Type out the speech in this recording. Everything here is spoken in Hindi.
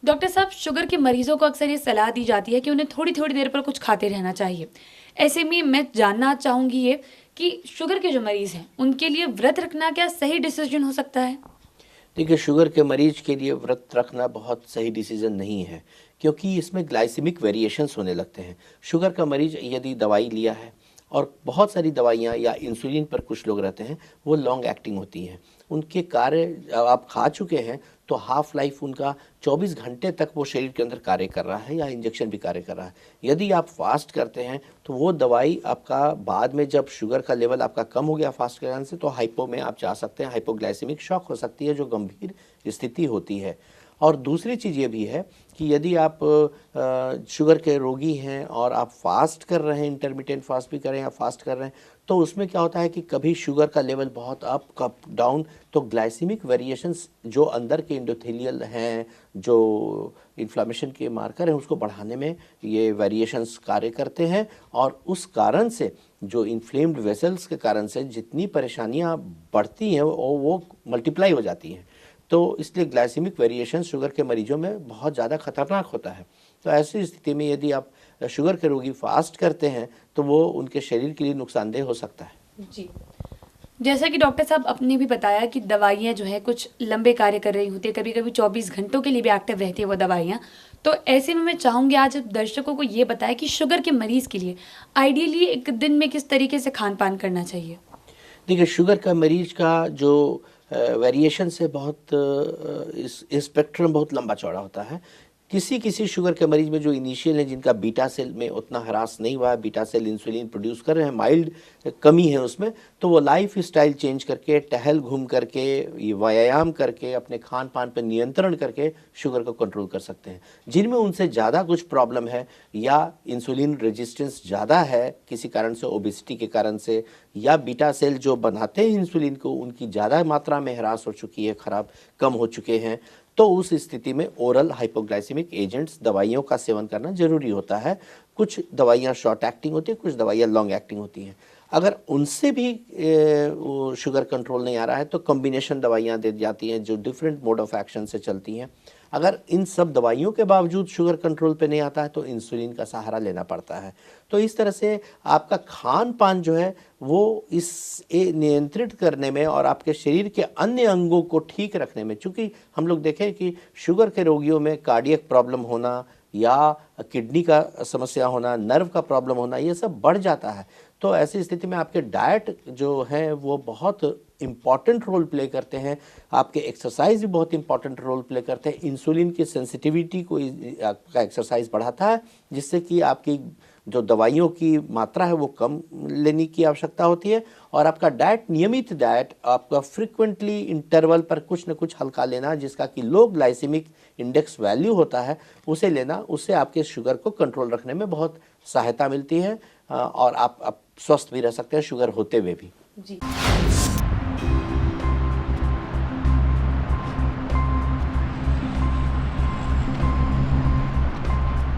डॉक्टर साहब, शुगर के मरीजों को अक्सर ये सलाह दी जाती है कि उन्हें थोड़ी थोड़ी देर पर कुछ खाते रहना चाहिए। ऐसे में मैं जानना चाहूंगी ये कि शुगर के जो मरीज हैं उनके लिए व्रत रखना क्या सही डिसीजन हो सकता है? देखिए, शुगर के मरीज के लिए व्रत रखना बहुत सही डिसीजन नहीं है, क्योंकि इसमें ग्लाइसेमिक वेरिएशंस होने लगते हैं। शुगर का मरीज यदि दवाई लिया है, और बहुत सारी दवाइयाँ या इंसुलिन पर कुछ लोग रहते हैं, वो लॉन्ग एक्टिंग होती हैं। उनके कार्य आप खा चुके हैं तो हाफ लाइफ उनका 24 घंटे तक वो शरीर के अंदर कार्य कर रहा है, या इंजेक्शन भी कार्य कर रहा है। यदि आप फास्ट करते हैं तो वो दवाई आपका बाद में, जब शुगर का लेवल आपका कम हो गया फास्ट करने से, तो हाइपो में आप जा सकते हैं। हाइपोग्लाइसेमिक शॉक हो सकती है, जो गंभीर स्थिति होती है। और दूसरी चीज़ ये भी है कि यदि आप शुगर के रोगी हैं और आप फास्ट कर रहे हैं, इंटरमिटेंट फास्ट भी करें या फास्ट कर रहे हैं, तो उसमें क्या होता है कि कभी शुगर का लेवल बहुत अप, कब डाउन, तो ग्लाइसेमिक वेरिएशंस जो अंदर के इंडोथेलियल हैं, जो इन्फ्लामेशन के मार्कर हैं, उसको बढ़ाने में ये वेरिएशंस कार्य करते हैं। और उस कारण से, जो इन्फ्लेम्ड वेसल्स के कारण से जितनी परेशानियां बढ़ती हैं वो मल्टीप्लाई हो जाती हैं। तो इसलिए ग्लाइसेमिक वेरिएशन शुगर के मरीजों में बहुत ज़्यादा खतरनाक होता है। तो ऐसी स्थिति में यदि आप शुगर के रोगी फास्ट करते हैं तो वो उनके शरीर के लिए नुकसानदेह हो सकता है। जी, जैसा कि डॉक्टर साहब आपने भी बताया कि दवाइयाँ जो है कुछ लंबे कार्य कर रही होती है, कभी कभी 24 घंटों के लिए भी एक्टिव रहती है वो दवाइयाँ। तो ऐसे में मैं चाहूँगी आज आप दर्शकों को ये बताएं कि शुगर के मरीज के लिए आइडियली एक दिन में किस तरीके से खान पान करना चाहिए। देखिए, शुगर का मरीज का जो वेरिएशन से बहुत इस स्पेक्ट्रम बहुत लंबा चौड़ा होता है। किसी किसी शुगर के मरीज में जो इनिशियल है, जिनका बीटा सेल में उतना ह्रास नहीं हुआ है, बीटा सेल इंसुलिन प्रोड्यूस कर रहे हैं, माइल्ड कमी है उसमें, तो वो लाइफ स्टाइल चेंज करके, टहल घूम करके, ये व्यायाम करके, अपने खान पान पर नियंत्रण करके शुगर को कंट्रोल कर सकते हैं। जिनमें उनसे ज़्यादा कुछ प्रॉब्लम है, या इंसुलिन रेजिस्टेंस ज़्यादा है किसी कारण से, ओबेसिटी के कारण से, या बीटा सेल जो बनाते हैं इंसुलिन को, उनकी ज़्यादा मात्रा में ह्रास हो चुकी है, खराब कम हो चुके हैं, तो उस स्थिति में ओरल हाइपोग्लाइसेमिक एजेंट्स, दवाइयों का सेवन करना जरूरी होता है। कुछ दवाइयाँ शॉर्ट एक्टिंग होती है, कुछ दवाइयाँ लॉन्ग एक्टिंग होती हैं। अगर उनसे भी वो शुगर कंट्रोल नहीं आ रहा है तो कॉम्बिनेशन दवाइयाँ दी जाती हैं, जो डिफरेंट मोड ऑफ एक्शन से चलती हैं। अगर इन सब दवाइयों के बावजूद शुगर कंट्रोल पे नहीं आता है तो इंसुलिन का सहारा लेना पड़ता है। तो इस तरह से आपका खान पान जो है वो इस नियंत्रित करने में और आपके शरीर के अन्य अंगों को ठीक रखने में, चूँकि हम लोग देखें कि शुगर के रोगियों में कार्डियक प्रॉब्लम होना, या किडनी का समस्या होना, नर्व का प्रॉब्लम होना, ये सब बढ़ जाता है। तो ऐसी स्थिति में आपके डाइट जो है वो बहुत इम्पॉर्टेंट रोल प्ले करते हैं। आपके एक्सरसाइज भी बहुत इंपॉर्टेंट रोल प्ले करते हैं। इंसुलिन की सेंसिटिविटी को आपका एक्सरसाइज बढ़ाता है, जिससे कि आपकी जो दवाइयों की मात्रा है वो कम लेने की आवश्यकता होती है। और आपका डाइट, नियमित डाइट, आपका फ्रिक्वेंटली इंटरवल पर कुछ न कुछ हल्का लेना, जिसका कि लो ग्लाइसेमिक इंडेक्स वैल्यू होता है, उसे लेना, उससे आपके शुगर को कंट्रोल रखने में बहुत सहायता मिलती है। और आप स्वस्थ भी रह सकते हैं शुगर होते हुए भी। जी।